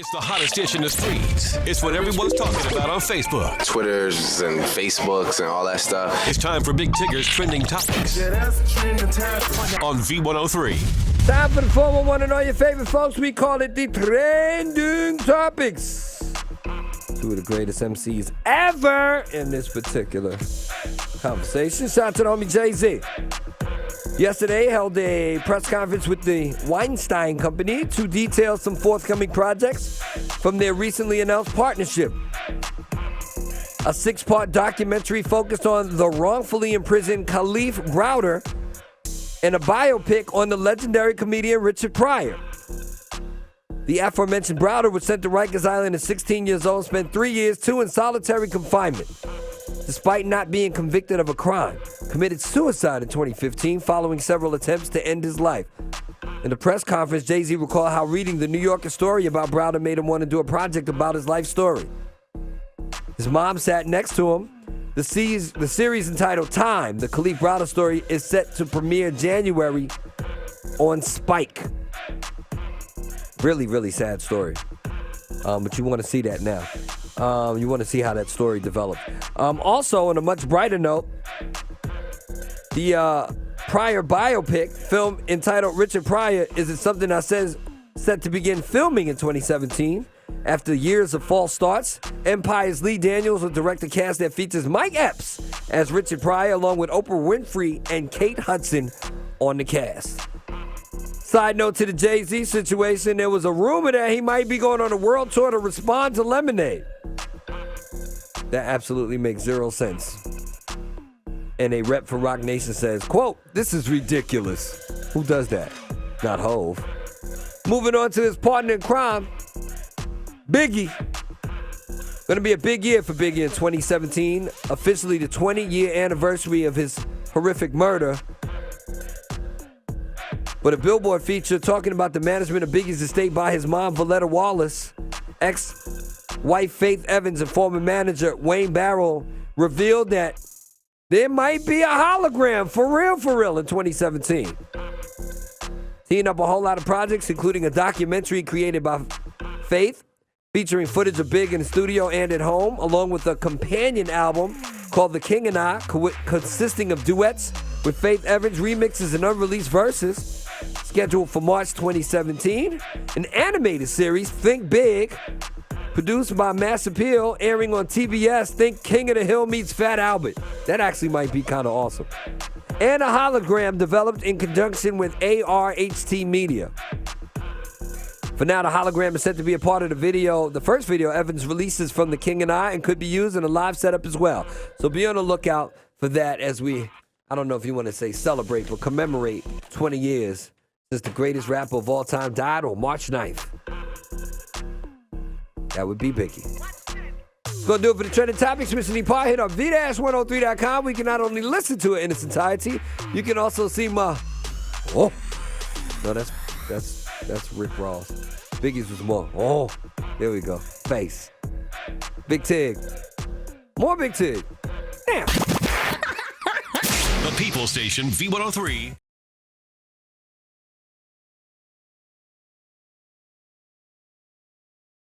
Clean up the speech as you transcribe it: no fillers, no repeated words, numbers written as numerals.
It's the hottest dish in the streets. It's what everyone's talking about on Facebook, Twitters and Facebooks and all that stuff. It's time for Big Tigger's Trending Topics on V103. Time for the 411 and all your favorite folks. We call it the Trending Topics. Two of the greatest MCs ever in this particular conversation. Shout out to the homie Jay-Z. Yesterday held a press conference with the Weinstein Company to detail some forthcoming projects from their recently announced partnership. A 6-part documentary focused on the wrongfully imprisoned Khalif Browder and a biopic on the legendary comedian Richard Pryor. The aforementioned Browder was sent to Rikers Island at 16 years old, spent 3 years, 2 in solitary confinement. Despite not being convicted of a crime, committed suicide in 2015 following several attempts to end his life. In the press conference, Jay-Z recalled how reading the New Yorker story about Browder made him want to do a project about his life story. His mom sat next to him. The series entitled Time, the Khalif Browder story, is set to premiere January on Spike. Really, really sad story. But you want to see that now. You want to see how that story developed. Also, on a much brighter note, the Pryor biopic film entitled Richard Pryor is it something I says set to begin filming in 2017 after years of false starts. Empire's Lee Daniels will direct a cast that features Mike Epps as Richard Pryor, along with Oprah Winfrey and Kate Hudson on the cast. Side note to the Jay-Z situation, there was a rumor that he might be going on a world tour to respond to Lemonade. That absolutely makes zero sense. And a rep for Rock Nation says, quote, "This is ridiculous." Who does that? Not Hove. Moving on to his partner in crime, Biggie. Gonna be a big year for Biggie in 2017, officially the 20-year anniversary of his horrific murder. But a Billboard feature talking about the management of Biggie's estate by his mom, Valletta Wallace, ex-wife Faith Evans, and former manager Wayne Barrow revealed that there might be a hologram for real in 2017. Teeing up a whole lot of projects, including a documentary created by Faith, featuring footage of Big in the studio and at home, along with a companion album called The King and I, consisting of duets with Faith Evans, remixes, and unreleased verses. Scheduled for March 2017. An animated series, Think Big, produced by Mass Appeal, airing on TBS. Think King of the Hill meets Fat Albert. That actually might be kind of awesome. And a hologram developed in conjunction with ARHT Media. For now, the hologram is set to be a part of the first video Evans releases from The King and I, and could be used in a live setup as well. So be on the lookout for that as we, I don't know if you want to say celebrate, but commemorate 20 years since the greatest rapper of all time died on March 9th. That would be Biggie. It's going to do it for the Trending Topics. Mr. Nepal, hit up V-103.com. We can not only listen to it in its entirety, you can also see my... Oh. No, that's Rick Ross. Biggie's was more. Oh. There we go. Face. Big Tig. More Big Tig. Damn. The People Station, V103.